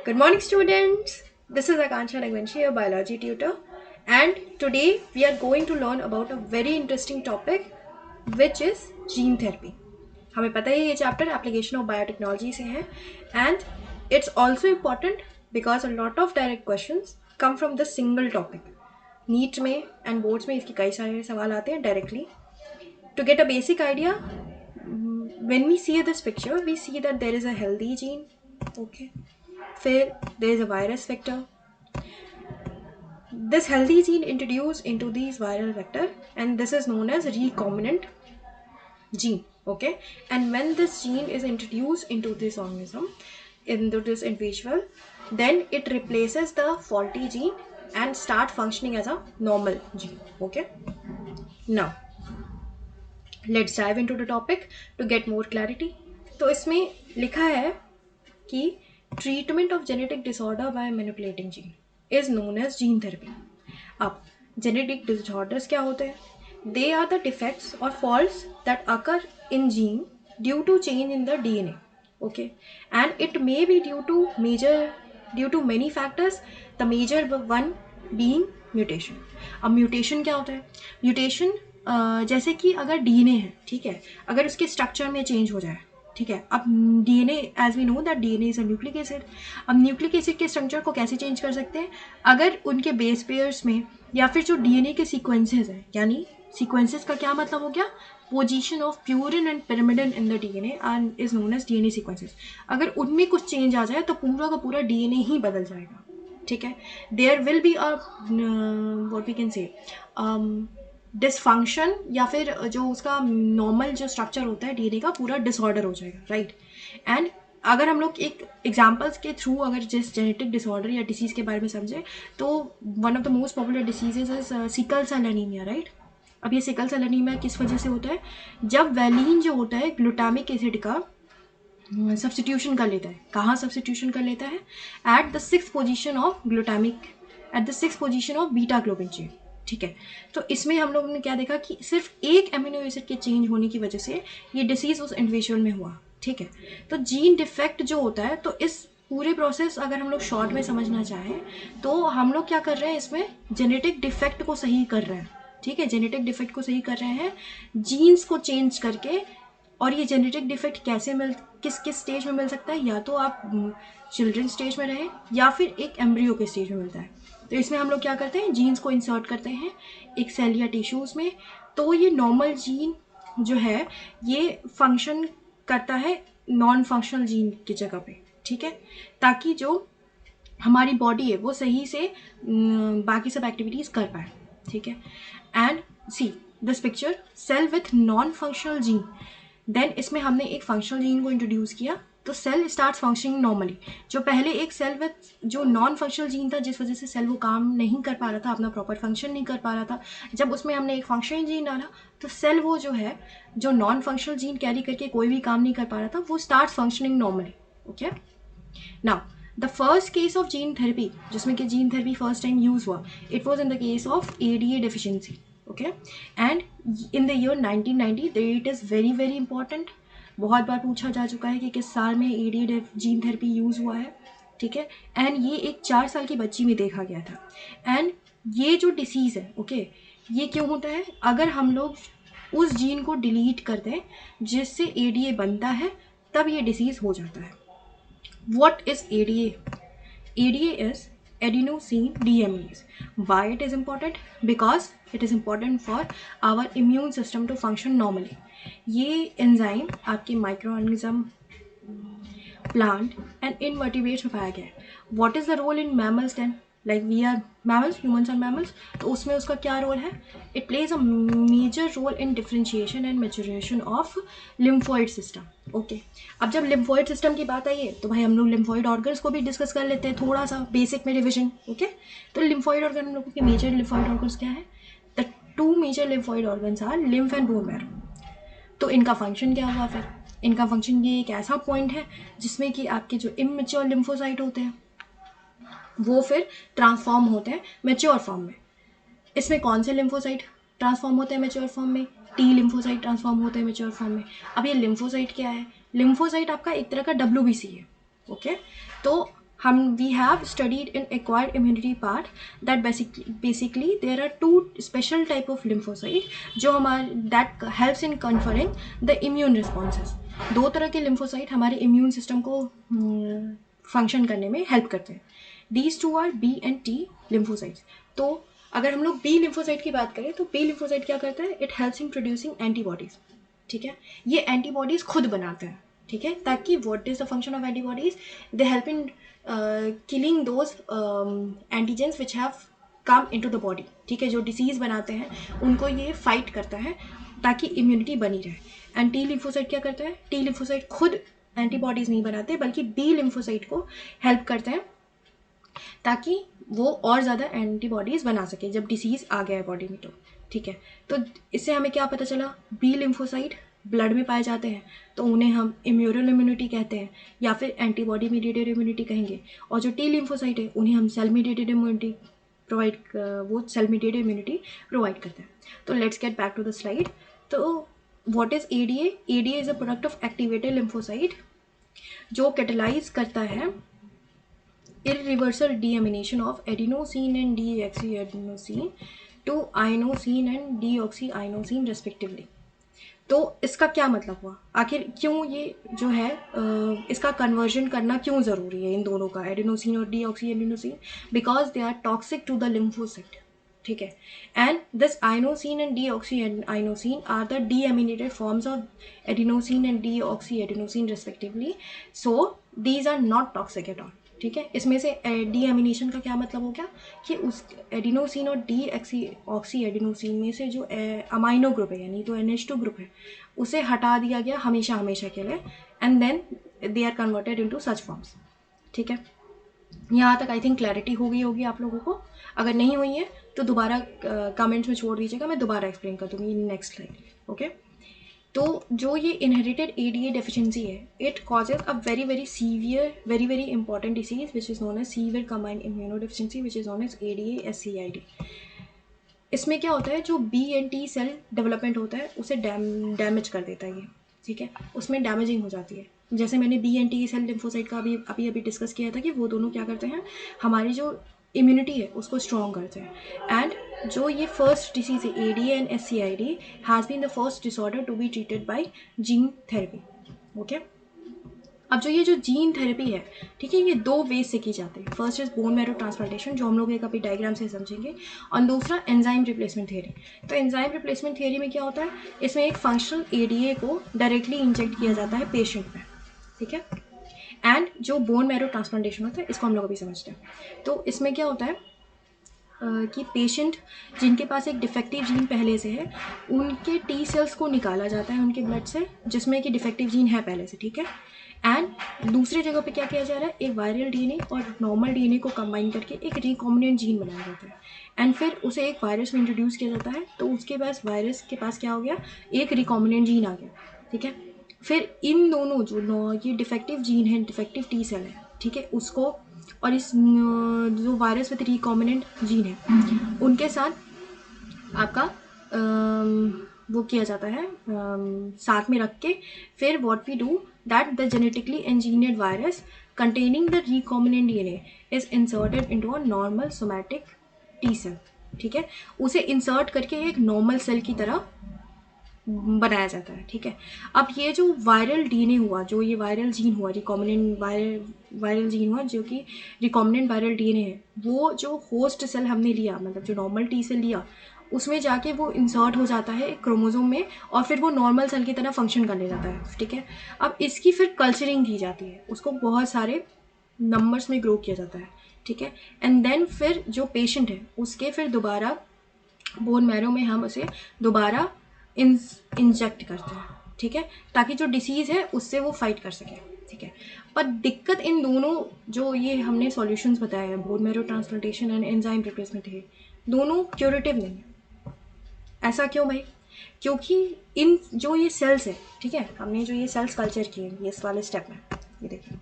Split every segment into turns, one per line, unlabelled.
Good morning, students. This is Akansha Ragvanshi, your biology tutor, and today we are going to learn about a very interesting topic, which is gene therapy. हमें पता है ये chapter application of biotechnology से है and it's also important because a lot of direct questions come from this single topic. NEET में and boards में इसके कई सारे सवाल आते हैं directly. To get a basic idea, when we see this picture, we see that there is a healthy gene. Okay. फिर there is a virus vector. This healthy gene introduced into these viral vector and this is known as recombinant gene. Okay. And when this gene is introduced into this organism, into this individual, then it replaces the faulty gene and start functioning as a normal gene. Okay. Now let's dive into the topic to get more clarity. तो इसमें लिखा है कि treatment of genetic disorder by manipulating gene is known as gene therapy. अब genetic disorders क्या होते हैं? They are the defects और faults that occur in gene due to change in the DNA. Okay. And it may be due to many factors, the major one being mutation. अब mutation क्या होता है? Mutation जैसे कि अगर DNA है, ठीक है, अगर उसके स्ट्रक्चर में चेंज हो जाए, ठीक है. अब DNA, as we know that DNA is a nucleic acid. अब न्यूक्लिक एसिड के स्ट्रक्चर को कैसे चेंज कर सकते हैं? अगर उनके बेस पेयर्स में या फिर जो डीएनए के सीक्वेंसेस हैं, यानी सीक्वेंसेस का क्या मतलब हो गया? Position of purine and pyrimidine in the DNA and is known as DNA sequences. अगर उनमें कुछ चेंज आ जाए तो पूरा का पूरा डीएनए ही बदल जाएगा. ठीक है. There will be a what we can say dysfunction, या फिर जो उसका नॉर्मल जो स्ट्रक्चर होता है डीएनए का पूरा डिसऑर्डर हो जाएगा. राइट. एंड अगर हम लोग एक एग्जाम्पल्स के थ्रू अगर जिस जेनेटिक डिसऑर्डर या डिसीज़ के बारे में समझें तो one of the most popular diseases is sickle cell anaemia. Right. अब ये सिकल सेल एनीमिया किस वजह से होता है? जब वैलीन जो होता है ग्लूटामिक एसिड का सब्सटीट्यूशन कर लेता है. कहाँ सब्सटीट्यूशन कर लेता है? At the six position of glutamic, at the six position of beta globin chain. ठीक है. तो इसमें हम लोगों ने क्या देखा कि सिर्फ एक एमिनो एसिड के चेंज होने की वजह से ये डिसीज उस इंडिविजुअल में हुआ. ठीक है. तो जीन डिफेक्ट जो होता है, तो इस पूरे प्रोसेस अगर हम लोग शॉर्ट में समझना चाहें तो हम लोग क्या कर रहे हैं, इसमें जेनेटिक डिफेक्ट को सही कर रहे हैं. ठीक है. जेनेटिक डिफेक्ट को सही कर रहे हैं जीन्स को चेंज करके. और ये जेनेटिक डिफेक्ट कैसे किस किस स्टेज में मिल सकता है? या तो आप चिल्ड्रन स्टेज में रहें या फिर एक एम्ब्रियो के स्टेज में मिलता है. तो इसमें हम लोग क्या करते हैं, जीन्स को इंसर्ट करते हैं एक सेल या टिश्यूज़ में. तो ये नॉर्मल जीन जो है ये फंक्शन करता है नॉन फंक्शनल जीन की जगह पे. ठीक है. ताकि जो हमारी बॉडी है वो सही से बाकी सब एक्टिविटीज़ कर पाए. ठीक है. And see this picture, cell with non functional gene. Then इसमें हमने एक फंक्शनल जीन को इंट्रोड्यूस किया तो सेल स्टार्ट फंक्शनिंग नॉर्मली. जो पहले एक सेल विथ जो नॉन फंक्शनल जीन था जिस वजह से सेल वो काम नहीं कर पा रहा था, अपना प्रॉपर फंक्शन नहीं कर पा रहा था, जब उसमें हमने एक फंक्शनल जीन डाला तो सेल वो जो है जो नॉन फंक्शनल जीन कैरी करके कोई भी काम नहीं कर पा रहा था वो start functioning normally. Okay. Now the first case of gene therapy जिसमें कि gene therapy first time use हुआ, it was in the case of ADA deficiency. Okay. And in the year 1990 it is very very important. बहुत बार पूछा जा चुका है कि किस साल में एडीए जीन थेरेपी यूज़ हुआ है. ठीक है. एंड ये एक 4 साल की बच्ची में देखा गया था. एंड ये जो डिसीज़ है, ओके, ये क्यों होता है? अगर हम लोग उस जीन को डिलीट कर दें जिससे एडीए बनता है तब ये डिसीज़ हो जाता है. What is ADA? ADA is adenosine deaminase. Why it is important? Because it is important for our immune system to function normally. ये एंजाइम आपके माइक्रोऑर्गेनिज्म, प्लांट एंड इनवर्टिब्रेट्स में पाया गया है. What is the role in mammals then? Like we are mammals, humans are mammals. तो उसमें उसका क्या रोल है? It plays a major role in differentiation and maturation of lymphoid system. Okay. अब जब लिम्फोइड सिस्टम की बात आई है तो भाई हम लोग लिम्फोइड ऑर्गन्स को भी डिस्कस कर लेते हैं थोड़ा सा बेसिक में रिविजन. ओके. तो लिम्फोइड ऑर्गन, हम लोगों के मेजर लिम्फोइड ऑर्गन्स क्या है? The 2 major lymphoid organs are lymph and bone marrow. तो इनका फंक्शन क्या हुआ फिर? इनका फंक्शन ये एक ऐसा पॉइंट है जिसमें कि आपके जो इमेच्योर लिम्फोसाइट होते हैं वो फिर ट्रांसफॉर्म होते हैं मैच्योर फॉर्म में. इसमें कौन से लिम्फोसाइट ट्रांसफॉर्म होते हैं मैच्योर फॉर्म में? टी लिम्फोसाइट ट्रांसफॉर्म होते हैं मैच्योर फॉर्म में. अब ये लिम्फोसाइट क्या है? लिम्फोसाइट आपका एक तरह का WBC है. ओके. तो we have studied in acquired immunity part that basically there are two special type of lymphocyte जो हमारे that helps in conferring the immune responses. दो तरह के lymphocyte हमारे immune system को function करने में help करते हैं. These two are B and T lymphocytes. तो अगर हम लोग B lymphocyte की बात करें तो B lymphocyte क्या करता है? It helps in producing antibodies. ठीक है, ये antibodies खुद बनाते हैं. ठीक है, ताकि what is the function of antibodies? They help in killing those antigens which have come into the body. ठीक है, जो डिसीज़ बनाते हैं उनको ये फाइट करता है ताकि इम्यूनिटी बनी रहे. एंड टी लिम्फोसाइट क्या करता है? टी लिम्फोसाइट खुद एंटीबॉडीज़ नहीं बनाते बल्कि बी लिम्फोसाइट को हेल्प करते हैं ताकि वो और ज़्यादा एंटीबॉडीज़ बना सके जब डिसीज़ आ गया है बॉडी में. तो ठीक है, तो इससे हमें क्या पता चला? बी लिम्फोसाइट ब्लड में पाए जाते हैं तो उन्हें हम इम्यूनल इम्यूनिटी कहते हैं या फिर एंटीबॉडी मीडिएटेड इम्यूनिटी कहेंगे. और जो टी लिम्फोसाइट है उन्हें हम cell mediated immunity cell mediated immunity provide करते हैं. तो let's get back to the slide. तो what is ADA? ADA is a product of activated lymphocyte जो कैटेलाइज करता है irreversible deamination of adenosine and deoxyadenosine to inosine and deoxyadenosine respectively. तो इसका क्या मतलब हुआ? आखिर क्यों ये जो है इसका कन्वर्जन करना क्यों ज़रूरी है इन दोनों का, एडेनोसिन और deoxyadenosine? Because they are toxic to the lymphocyte. ठीक है, and this inosine and deoxyinosine are the deaminated forms of adenosine and deoxyadenosine respectively. So these are not toxic at all. ठीक है, इसमें से डीएमिनेशन का क्या मतलब हो गया कि उस एडिनोसिन और ऑक्सी एडिनोसिन में से जो अमाइनो ग्रुप है यानी तो NH2 ग्रुप है उसे हटा दिया गया हमेशा हमेशा के लिए. And then they are converted into such forms. ठीक है, यहाँ तक आई थिंक क्लैरिटी हो गई होगी आप लोगों को. अगर नहीं हुई है तो दोबारा कमेंट्स में छोड़ दीजिएगा, मैं दोबारा एक्सप्लेन कर दूँगी नेक्स्ट स्लाइड. ओके, तो जो ये इनहेरिटेड एडीए डेफिशिएंसी है it causes a very very severe very very important disease which is known as severe combined immunodeficiency which is known as ADA-SCID. इसमें क्या होता है? जो B and T cell development होता है उसे damage कर देता है ये. ठीक है, उसमें डैमेजिंग हो जाती है. जैसे मैंने B and T cell lymphocyte का अभी डिस्कस किया था कि वो दोनों क्या करते हैं, हमारी जो इम्यूनिटी है उसको स्ट्रॉन्ग करते हैं. एंड जो ये फर्स्ट डिसीज है ADA and SCID has been the first disorder to be treated by gene therapy. Okay, अब जो ये जो जीन थेरेपी है, ठीक है, ये दो वेज से की जाती है. First is bone marrow transplantation जो हम लोग एक अभी डायग्राम से समझेंगे, और दूसरा एंजाइम रिप्लेसमेंट थियरी. तो एंजाइम रिप्लेसमेंट थियरी में क्या होता है? इसमें एक फंक्शनल ADA को डायरेक्टली इंजेक्ट किया जाता है पेशेंट में. ठीक है, एंड जो बोन मैरो ट्रांसप्लांटेशन होता है इसको हम लोग अभी समझते हैं. तो इसमें क्या होता है कि पेशेंट जिनके पास एक डिफेक्टिव जीन पहले से है उनके टी सेल्स को निकाला जाता है उनके ब्लड से जिसमें कि डिफेक्टिव जीन है पहले से. ठीक है, एंड दूसरी जगह पे क्या किया जा रहा है? एक वायरल DNA और नॉर्मल DNA को कंबाइन करके एक रिकॉम्बिनेंट जीन बनाया जाता है. एंड फिर उसे एक वायरस में इंट्रोड्यूस किया जाता है. तो उसके पास वायरस के पास क्या हो गया? एक रिकॉम्बिनेंट जीन आ गया. ठीक है, फिर इन दोनों जो ये डिफेक्टिव जीन है, डिफेक्टिव टी सेल है, ठीक है, उसको और इस जो वायरस विद रिकॉम्बिनेंट जीन है उनके साथ आपका वो किया जाता है साथ में रख के. फिर what we do that the genetically engineered virus containing the recombinant DNA is inserted into a normal somatic T cell. ठीक है, उसे इंसर्ट करके एक नॉर्मल सेल की तरह बनाया जाता है. ठीक है, अब ये जो वायरल DNA हुआ, जो ये वायरल जीन हुआ, रिकॉम्बिनेंट वायरल जीन हुआ जो कि रिकॉम्बिनेंट वायरल DNA है, वो जो होस्ट सेल हमने लिया मतलब जो नॉर्मल टी सेल लिया उसमें जाके वो इंसर्ट हो जाता है क्रोमोसोम में और फिर वो नॉर्मल सेल की तरह फंक्शन करने जाता है. ठीक है, अब इसकी फिर कल्चरिंग की जाती है, उसको बहुत सारे नंबर्स में ग्रो किया जाता है. ठीक है, एंड देन फिर जो पेशेंट है उसके फिर दोबारा बोन मैरो में हम उसे दोबारा इंजेक्ट करते हैं. ठीक है, ताकि जो डिसीज़ है उससे वो फाइट कर सके. ठीक है, पर दिक्कत इन दोनों जो ये हमने सॉल्यूशंस बताए हैं bone marrow transplantation and enzyme replacement है, दोनों क्यूरेटिव नहीं है. ऐसा क्यों भाई? क्योंकि इन जो ये सेल्स है, ठीक है, हमने जो ये सेल्स कल्चर किए ये इस वाले स्टेप में, ये देखिए,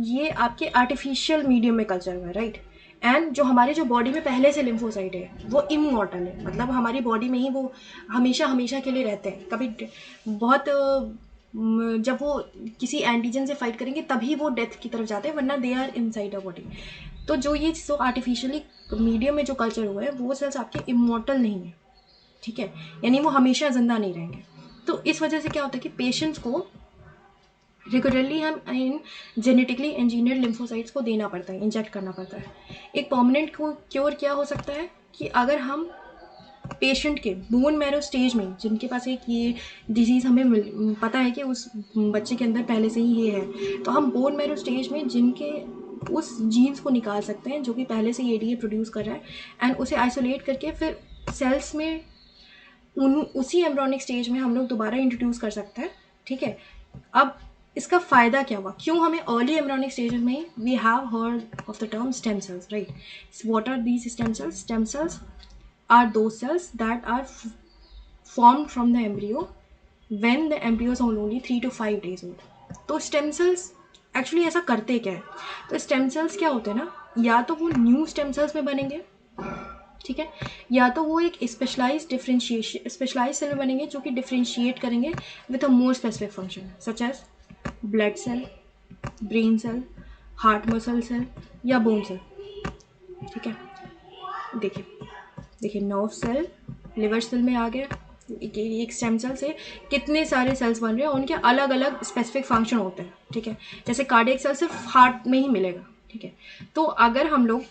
ये आपके आर्टिफिशियल मीडियम में कल्चर हुआ है, राइट. एंड जो हमारे जो बॉडी में पहले से लिम्फोसाइट है वो इमॉर्टल है, मतलब हमारी बॉडी में ही वो हमेशा हमेशा के लिए रहते हैं. कभी बहुत जब वो किसी एंटीजन से फाइट करेंगे तभी वो डेथ की तरफ जाते हैं, वरना they are inside a body. तो जो ये जो आर्टिफिशियली मीडियम में जो कल्चर हुआ है वो सेल्स आपके इमॉर्टल नहीं है, ठीक है, यानी वो हमेशा जिंदा नहीं रहेंगे। तो इस वजह से क्या होता है कि पेशेंट्स को रेगुलरली हम इन जेनेटिकली इंजीनियर्ड लिम्फोसाइट्स को देना पड़ता है, इंजेक्ट करना पड़ता है। एक परमानेंट क्योर क्या हो सकता है कि अगर हम पेशेंट के बोन मैरो स्टेज में, जिनके पास एक ये डिजीज़ हमें पता है कि उस बच्चे के अंदर पहले से ही ये है, तो हम बोन मैरो स्टेज में जिनके उस जीन्स को निकाल सकते हैं जो कि पहले से एडीए प्रोड्यूस कर रहा है, एंड उसे आइसोलेट करके फिर सेल्स में उसी एम्ब्रॉनिक स्टेज में हम लोग दोबारा इंट्रोड्यूस कर सकते हैं, ठीक है। अब इसका फ़ायदा क्या हुआ, क्यों हमें अर्ली एम्ब्रॉनिक स्टेज में we have heard of the term stem cells, right. What are these stem cells? Stem cells are those cells that are formed from the embryo when the embryo is only 3 to 5 days old. तो stem cells actually ऐसा करते क्या है? तो stem cells क्या होते हैं ना, या तो वो न्यू स्टेम सेल्स में बनेंगे, ठीक है, या तो वो एक स्पेशलाइज सेल में बनेंगे जो कि डिफ्रेंशिएट करेंगे with a more specific function, such as blood cell, brain cell, heart muscle cell या बोन सेल, ठीक है। देखिए नर्व सेल, लिवर सेल में आ गया, एक स्टेम सेल से कितने सारे सेल्स बन रहे हैं, उनके अलग अलग स्पेसिफिक फंक्शन होते हैं, ठीक है। जैसे कार्डियक सेल सिर्फ हार्ट में ही मिलेगा, ठीक है। तो अगर हम लोग,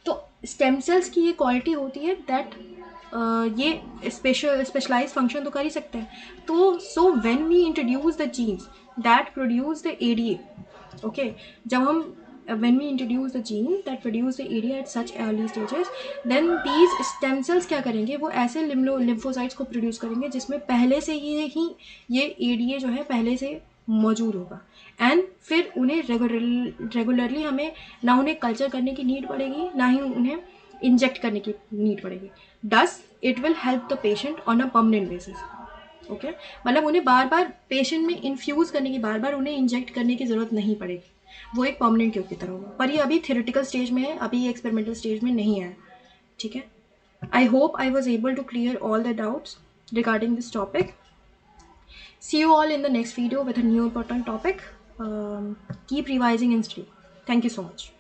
तो स्टेम सेल्स की ये क्वालिटी होती है दैट ये स्पेशलाइज फंक्शन तो कर ही सकते हैं। तो so when we introduce the genes that produce the ADA, okay, जब हम when we introduce the gene that produce the ADA at such early stages, then these stem cells क्या करेंगे, वो ऐसे lymphocytes को प्रोड्यूस करेंगे जिसमें पहले से ही ये ADA जो है पहले से मौजूद होगा, एंड फिर उन्हें रेगुलरली हमें ना उन्हें कल्चर करने की नीड पड़ेगी, ना ही उन्हें इंजेक्ट करने की नीड पड़ेगी। Does it will help the patient on a permanent basis, okay. मतलब उन्हें बार बार पेशेंट में इन्फ्यूज़ करने की, बार बार उन्हें इंजेक्ट करने की ज़रूरत नहीं पड़ेगी, वो एक परमानेंट क्योर की तरह होगा। पर ये अभी थ्योरेटिकल स्टेज में है, अभी ये एक्सपेरिमेंटल स्टेज में नहीं है, ठीक है। I hope I was able to clear all the doubts regarding this topic. See you all in the next video with a new important topic. Keep revising and study. Thank you so much.